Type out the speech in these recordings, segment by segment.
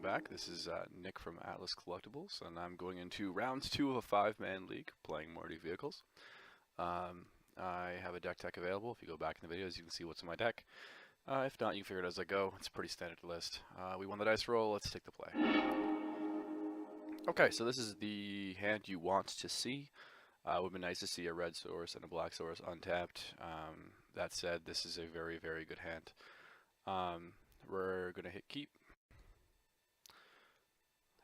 back. This is Nick from Atlas Collectables, and I'm going into round 2 of a 5-man league playing Mardu Vehicles. I have a deck tech available. If you go back in the videos, you can see what's in my deck. If not, you can figure it as I go. It's a pretty standard list. We won the dice roll. Let's take the play. Okay, so this is the hand you want to see. It would be nice to see a red source and a black source untapped. That said, this is a very, very good hand. We're going to hit keep.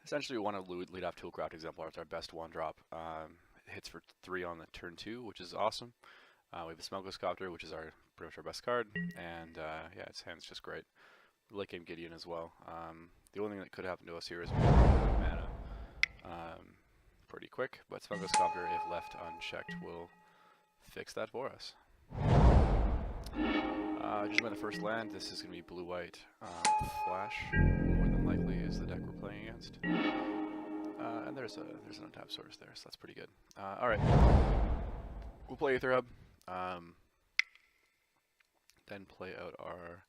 Essentially, we want to lead off Toolcraft Exemplar. It's our best one drop. It hits for 3 on the turn 2, which is awesome. We have a Smokeless Copter, which is pretty much our best card, and yeah, its hand's just great. Late game Gideon as well. The only thing that could happen to us here is we run out of mana pretty quick, but Smokeless Copter, if left unchecked, will fix that for us. Just by the first land, this is going to be blue-white flash, more than likely is the deck we're playing against. And there's an untapped source there, so that's pretty good. Alright, we'll play Aether Hub, then play out our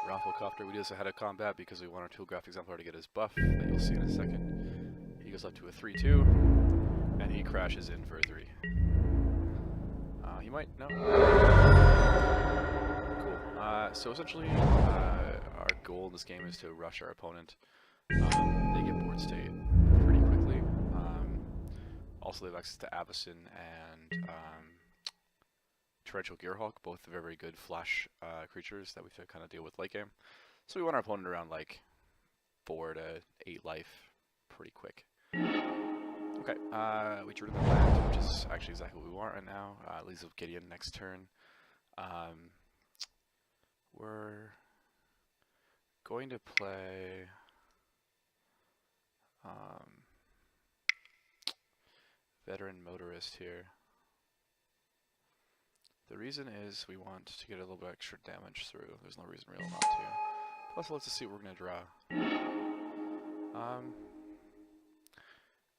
Rafflecopter. We do this ahead of combat because we want our Toolcraft Exemplar to get his buff, that you'll see in a second. He goes up to a 3-2, and he crashes in for a 3. He might, no. So essentially, our goal in this game is to rush our opponent. They get board state pretty quickly. Also, they have access to Avacyn and Torrential Gearhulk, both very, very good flash creatures that we have to kind of deal with late game. So we want our opponent around like 4 to 8 life pretty quick. Okay, we drew the land, which is actually exactly what we want right now. Leads with Gideon next turn. We're going to play Veteran Motorist here. The reason is we want to get a little bit extra damage through. There's no reason really not to. Plus, let's just see what we're going to draw.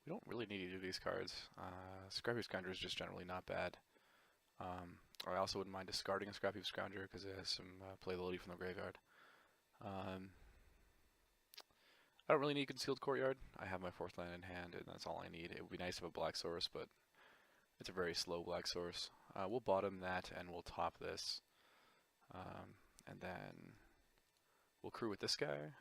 We don't really need either of these cards. Scrappy Scrounger is just generally not bad. I also wouldn't mind discarding a Scrappy Scrounger because it has some playability from the graveyard. I don't really need Concealed Courtyard. I have my 4th land in hand, and that's all I need. It would be nice to have a black source, but it's a very slow black source. We'll bottom that, and we'll top this. And then we'll crew with this guy.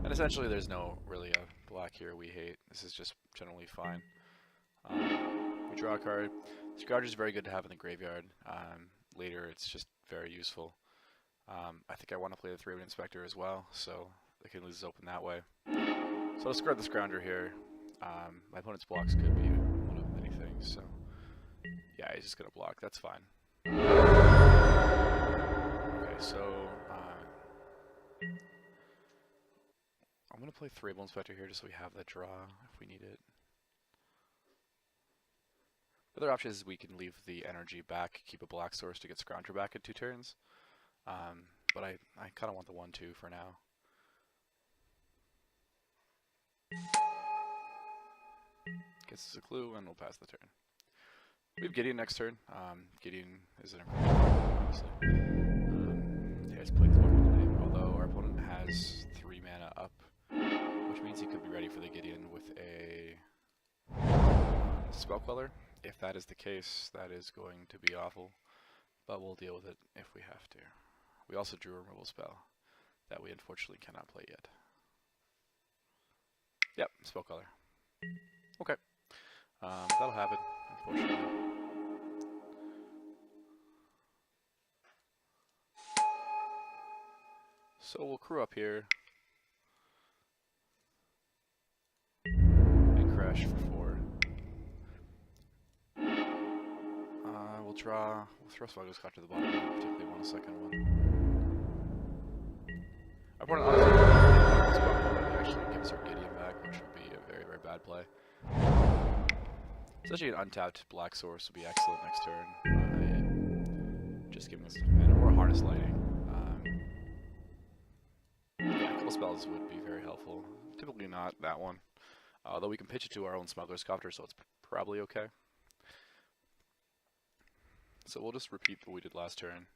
And essentially there's no really a black here we hate. This is just generally fine. We draw a card. Scrounger is very good to have in the graveyard. Later it's just very useful. I think I want to play the 3-wood Inspector as well, so they can leave this open that way. So I'll discard the Scrounger here. My opponent's blocks could be one of many things, so yeah, he's just going to block. That's fine. Okay, so I'm going to play 3-wood Inspector here just so we have that draw if we need it. The other option is we can leave the energy back, keep a black source to get Scrounger back in 2 turns. But I kind of want the 1-2 for now. Gets us a clue and we'll pass the turn. We have Gideon next turn. Gideon is an incredible, obviously. Yeah, he's played Welcome to the Name, although our opponent has 3 mana up, which means he could be ready for the Gideon with a Spell Queller. If that is the case, that is going to be awful, but we'll deal with it if we have to. We also drew a removal spell that we unfortunately cannot play yet. Yep, Spell Queller. Okay. That'll happen, unfortunately. So we'll crew up here and crash for 4. We'll throw Smuggler's Copter to the bottom. I particularly want a second one. Our opponent actually gives our Gideon back, which would be a very, very bad play. Especially an untapped black source would be excellent next turn. Just giving us mana or Harness Lighting. Yeah, a couple spells would be very helpful. Typically not that one. Although we can pitch it to our own smuggler's copter, so it's probably okay. So we'll just repeat what we did last turn.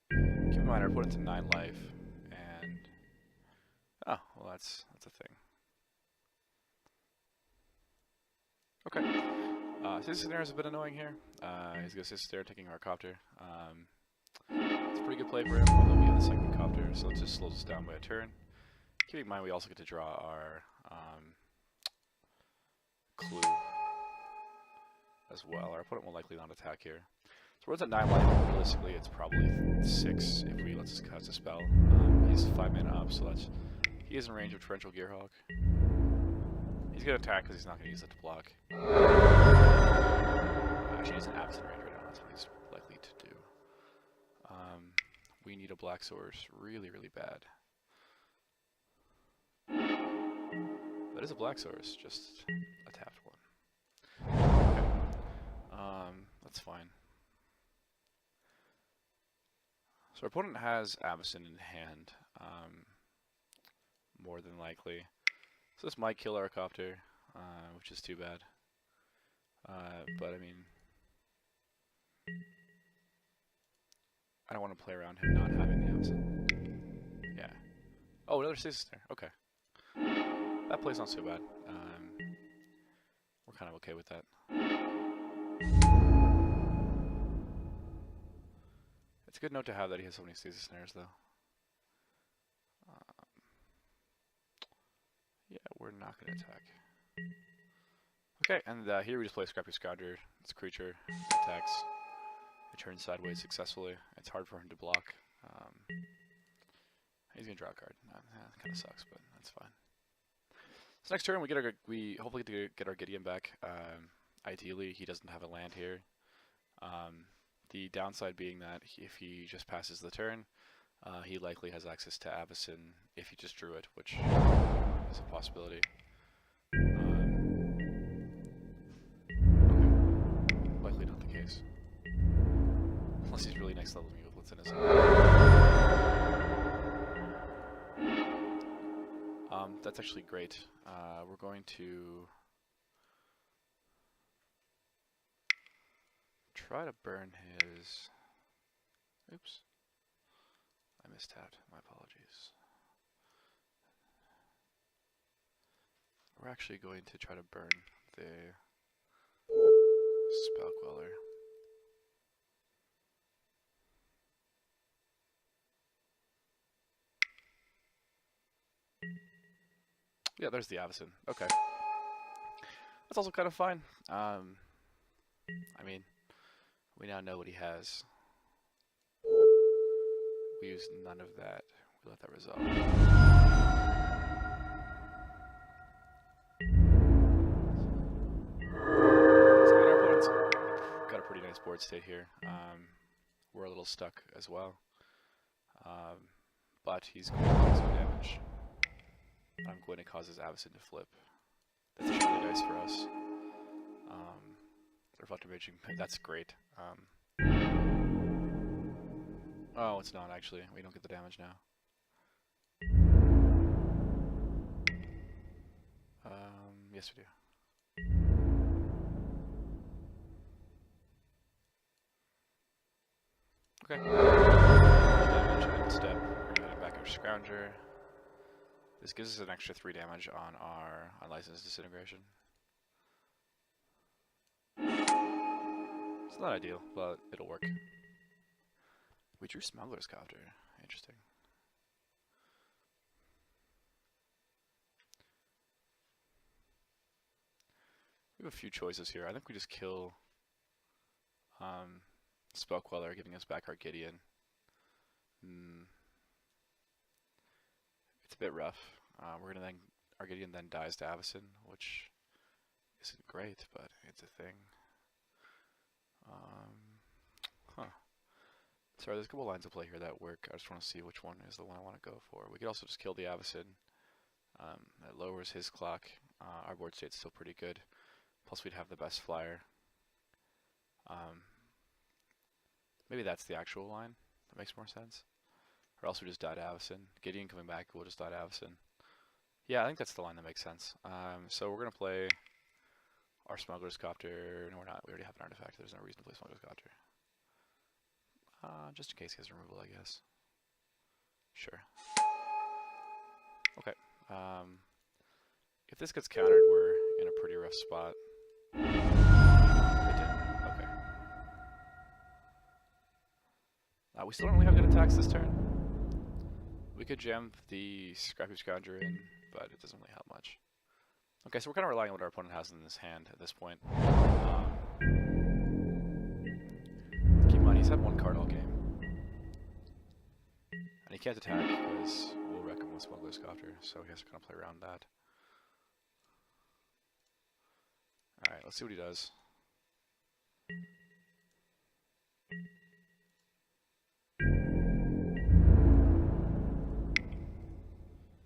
Keep in mind, our opponent's 9 life, and oh, well, that's a thing. Okay. Citizen is a bit annoying here. He's going to sit there taking our copter. It's a pretty good play for him, although we have the second copter, so it just slows us down by a turn. Keep in mind, we also get to draw our clue as well. Our opponent will likely not attack here. So we're at 9 life. Realistically, it's probably 6 if we let us cast a spell. He's 5 mana up, so that's he is in range of Torrential Gearhawk. He's going to attack because he's not going to use it to block. Actually, he's in absent range right now. That's what he's likely to do. We need a black source really, really bad. That is a black source, just a tapped one. Okay. That's fine. So our opponent has Avacyn in hand, more than likely. So this might kill our copter, which is too bad. But I mean, I don't want to play around him not having the Avacyn. Yeah. Oh, another Stasis there. Okay. That play's not so bad. We're kind of okay with that. It's a good note to have that he has so many Stasis snares, though. Yeah, we're not going to attack. Okay, and here we just play Scrappy Scrounger. It's a creature. It attacks. It turns sideways successfully. It's hard for him to block. He's going to draw a card. That kind of sucks, but that's fine. So next turn, we hopefully get our Gideon back. Ideally, he doesn't have a land here. The downside being that if he just passes the turn, he likely has access to Avacyn if he just drew it, which is a possibility. Likely not the case. Unless he's really next level me with what's in his hand. That's actually great. We're going to try to burn his... Oops. I mistapped. My apologies. We're actually going to try to burn the Spell Queller. Yeah, there's the Avacyn. Okay. That's also kind of fine. I mean, we now know what he has. We use none of that. We let that resolve. So our opponent's got a pretty nice board state here. We're a little stuck as well. But he's going to do some damage. I'm going to cause his Avacyn to flip. That's really nice for us. Reflective Raging, that's great. Oh, it's not actually. We don't get the damage now. Yes, we do. Okay. Damage and step. We're going to back our Scrounger. This gives us an extra 3 damage on our Unlicensed Disintegration. It's not ideal, but it'll work. We drew Smuggler's Copter. Interesting. We have a few choices here. I think we just kill Spell Queller, giving us back our Gideon. It's a bit rough. We're gonna then our Gideon then dies to Avacyn, which isn't great, but it's a thing. Sorry, there's a couple lines of play here that work. I just want to see which one is the one I want to go for. We could also just kill the Avacyn. That lowers his clock. Our board state's still pretty good. Plus, we'd have the best flyer. Maybe that's the actual line. makes more sense. Or else we just die to Avacyn. Gideon coming back, we'll just die to Avacyn. Yeah, I think that's the line that makes sense. So we're going to play our Smuggler's Copter. No, we're not. We already have an artifact. There's no reason to play Smuggler's Copter. Just in case he has removal, I guess. Sure. Okay. If this gets countered, we're in a pretty rough spot. It did. Okay. We still don't really have good attacks this turn. We could jam the Scrappy Scourger in, but it doesn't really help much. Okay, so we're kind of relying on what our opponent has in this hand at this point. Keep in mind, he's had one card all game. And he can't attack because we'll wreck him with Smuggler's Copter, so I guess we're going to play around that. Alright, let's see what he does.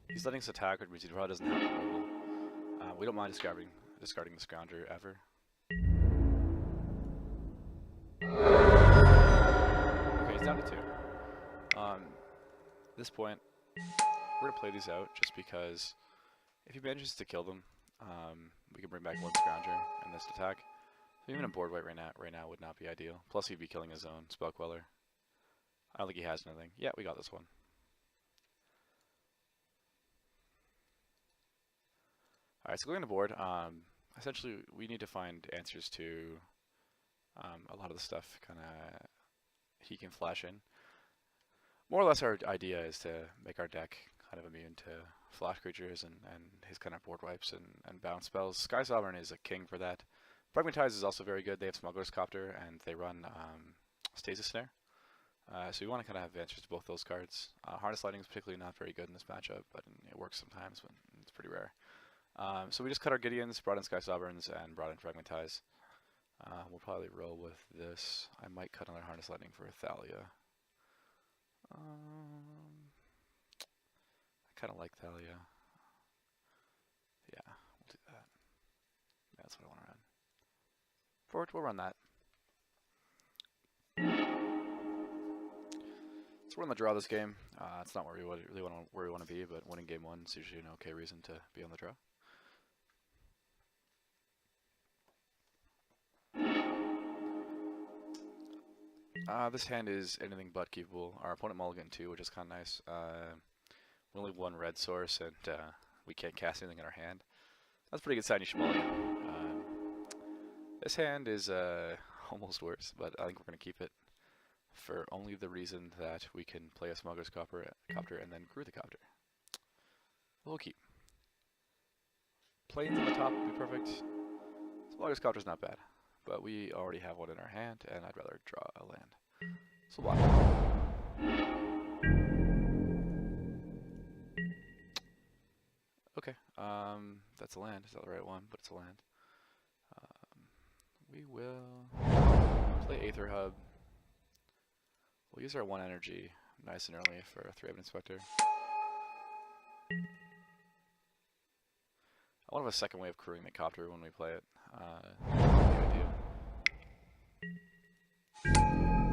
He's letting us attack, which means he probably doesn't have removal. We don't mind discarding the Scrounger ever. Okay, he's down to 2. At this point, we're going to play these out just because if he manages to kill them, we can bring back one Scrounger and this attack. So even a board wipe right now would not be ideal. Plus he'd be killing his own Spell Queller. I don't think he has anything. Yeah, we got this one. Alright, so going to board, essentially we need to find answers to a lot of the stuff he can flash in. More or less our idea is to make our deck kind of immune to flash creatures and his kind of board wipes and bounce spells. Sky Sovereign is a king for that. Fragmentize is also very good. They have Smuggler's Copter and they run Stasis Snare. So we want to kind of have answers to both those cards. Harness Lightning is particularly not very good in this matchup, but it works sometimes, but it's pretty rare. So we just cut our Gideons, brought in Sky Sovereigns, and brought in Fragmentize. We'll probably roll with this. I might cut another Harness Lightning for Thalia. I kind of like Thalia. Yeah, we'll do that. Yeah, that's what I want to run. Forward, we'll run that. So we're on the draw this game. It's not where we really want to be, but winning game 1 is usually an okay reason to be on the draw. This hand is anything but keepable. Our opponent mulligan 2, which is kind of nice. We only have 1 red source, and we can't cast anything in our hand. That's a pretty good sign you should mulligan. This hand is almost worse, but I think we're going to keep it for only the reason that we can play a Smuggler's Copter and then crew the Copter. We'll keep. Plains on the top would be perfect. Smuggler's Copter's not bad, but we already have one in our hand, and I'd rather draw a land. So block. Okay, that's a land. It's not the right one, but it's a land. We will play Aether Hub. We'll use our 1 energy nice and early for a 3-Heaven Inspector. I want to have a second way of crewing the Copter when we play it.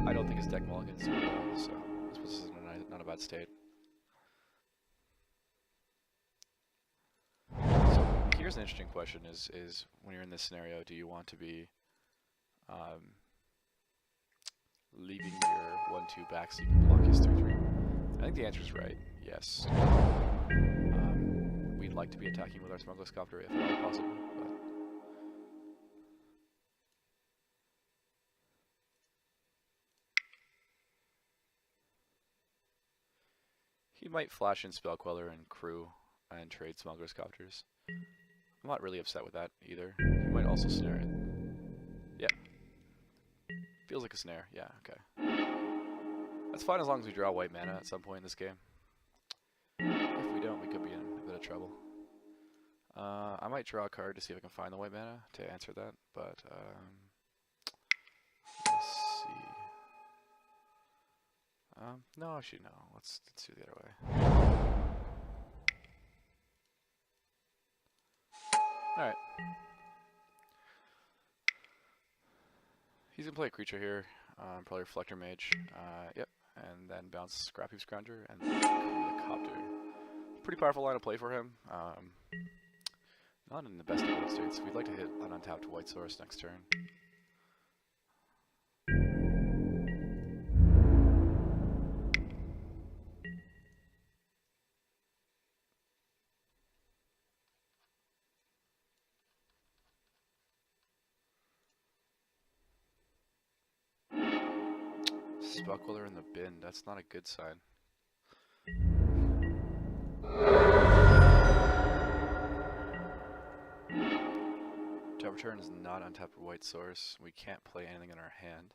I don't think his deck mulligans super well, so this puts us in not a bad state. So here's an interesting question: is when you're in this scenario, do you want to be leaving your 1/2 back so you can block his 3/3? I think the answer is right. Yes. We'd like to be attacking with our Smuggler's Copter if at all possible, but he might flash in Spell Queller and crew and trade Smuggler's Copters. I'm not really upset with that either. He might also snare it. Yeah. Feels like a snare. Yeah, okay. That's fine as long as we draw white mana at some point in this game. If we don't, we could be in a bit of trouble. I might draw a card to see if I can find the white mana to answer that, but let's see. No, actually no. Let's do the other way. Alright. He's gonna play a creature here, probably Reflector Mage. Yep, and then bounce Scrappy Scrounger, and then the Copter. Pretty powerful line of play for him. Not in the best of both states. We'd like to hit an untapped white source next turn. Spuckler in the bin. That's not a good sign. Top return is not untapped white source. We can't play anything in our hand.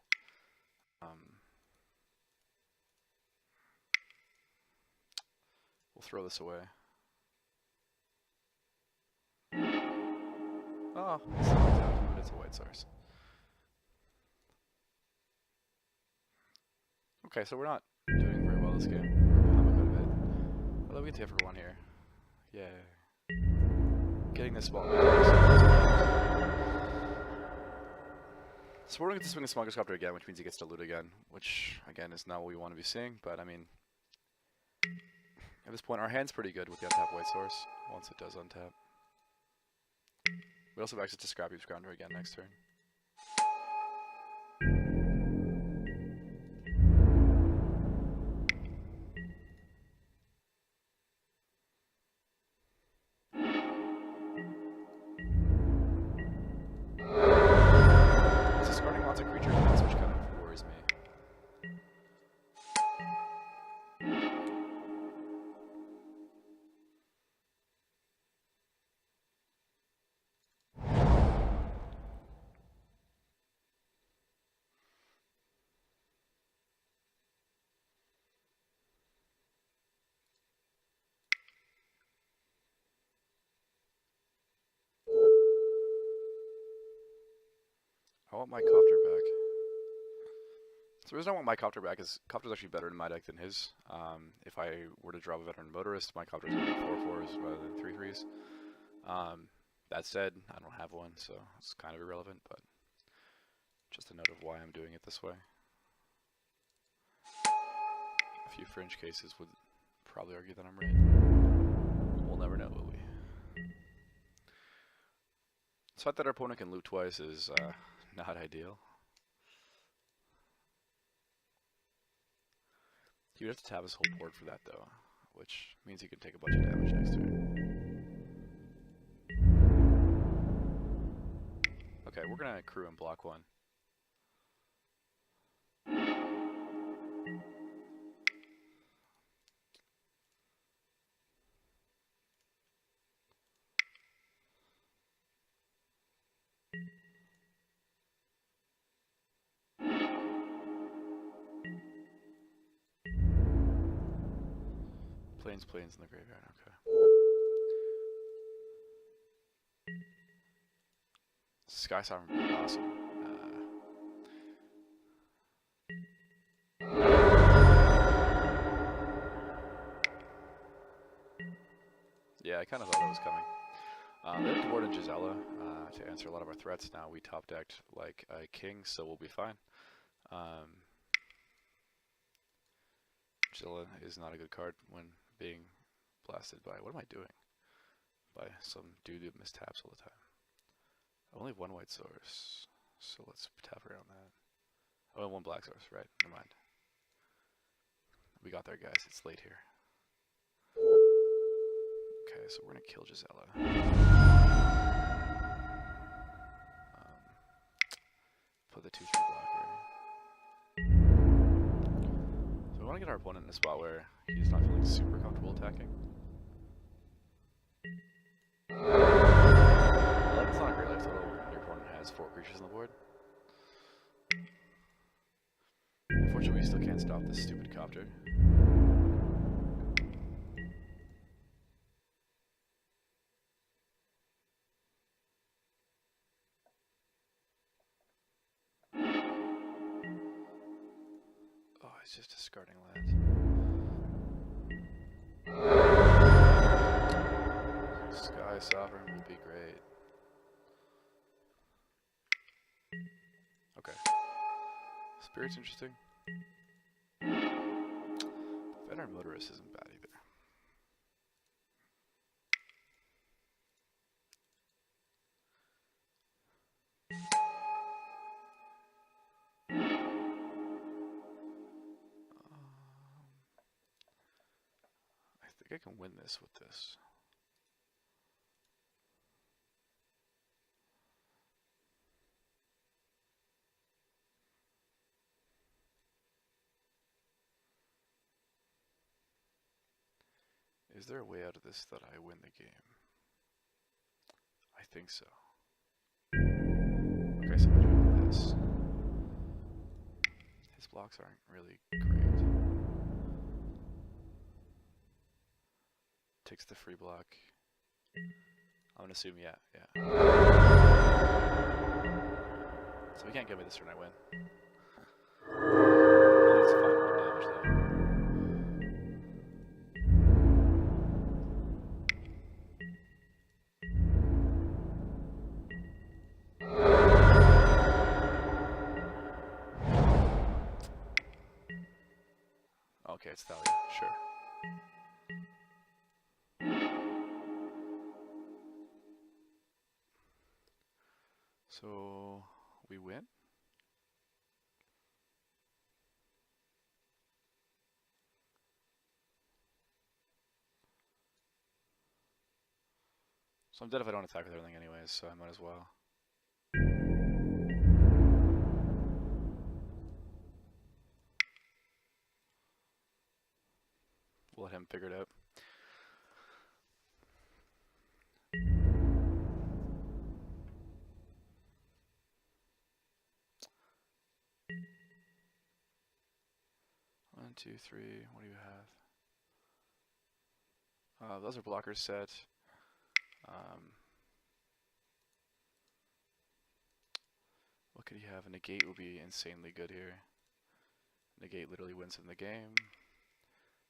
We'll throw this away. Oh, it's not untapped, but it's a white source. Okay, so we're not doing very well this game. We're behind by quite a bit. Although we get to hit for one here. Yay. Getting this ball back. So we're going to get to swing a Smuggler's Copter again, which means he gets to loot again, which, again, is not what we want to be seeing, but I mean, at this point, our hand's pretty good with the untapped white source, once it does untap. We also have access to Scrappy Scrounger again next turn. He's discarding lots of creature cards, which kind of worries me. I want my Copter back. So the reason I want my Copter back is Copter's actually better in my deck than his. If I were to drop a Veteran Motorist, my Copter's going to be 4/4s rather than 3/3s. That said, I don't have one, so it's kind of irrelevant, but just a note of why I'm doing it this way. A few fringe cases would probably argue that I'm right. We'll never know, will we? The fact that our opponent can loot twice is not ideal. He would have to tap his whole board for that, though, which means he can take a bunch of damage next turn. Okay, we're gonna crew and block one. Plains in the graveyard, okay. Sky Sovereign would be awesome. Yeah, I kind of thought it was coming. They have to board in Gisela to answer a lot of our threats. Now we top decked like a king, so we'll be fine. Gisela is not a good card when being blasted by, what am I doing? By some dude who mistaps all the time. I only have one white source, so let's tap around that. I only have one black source, right? Never mind. We got there, guys. It's late here. Okay, so we're gonna kill Gisela. Put the 2/3 blocker. So we want to get our opponent in a spot where he's not feeling super comfortable attacking. Well, that's not a great life total when your opponent has 4 creatures on the board. Unfortunately, we still can't stop this stupid Copter. Oh, he's just discarding lands. Sky Sovereign would be great. Okay. Spirit's interesting. Veteran Motorist isn't bad either. I think I can win this with this. Is there a way out of this that I win the game? I think so. Okay, so I'm gonna do this. His blocks aren't really great. Takes the free block. I'm gonna assume, yeah. So he can't get me this turn, I win. It's fine with damage though. Okay, it's Thalia, sure. So we win? So I'm dead if I don't attack with everything anyways, so I might as well. We'll let him figure it out. One, two, three, what do you have? Those are blockers set. What could he have? A negate would be insanely good here. Negate literally wins him the game.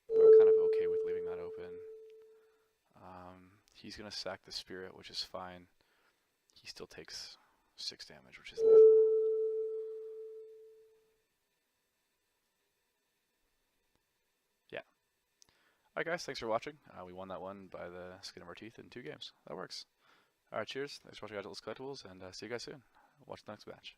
But I'm kind of okay with leaving that open. He's going to sack the spirit, which is fine. He still takes 6 damage, which is lethal. Yeah. Alright guys, thanks for watching. We won that one by the skin of our teeth in 2 games. That works. Alright, cheers. Thanks for watching Atlas Collectables, and see you guys soon. Watch the next match.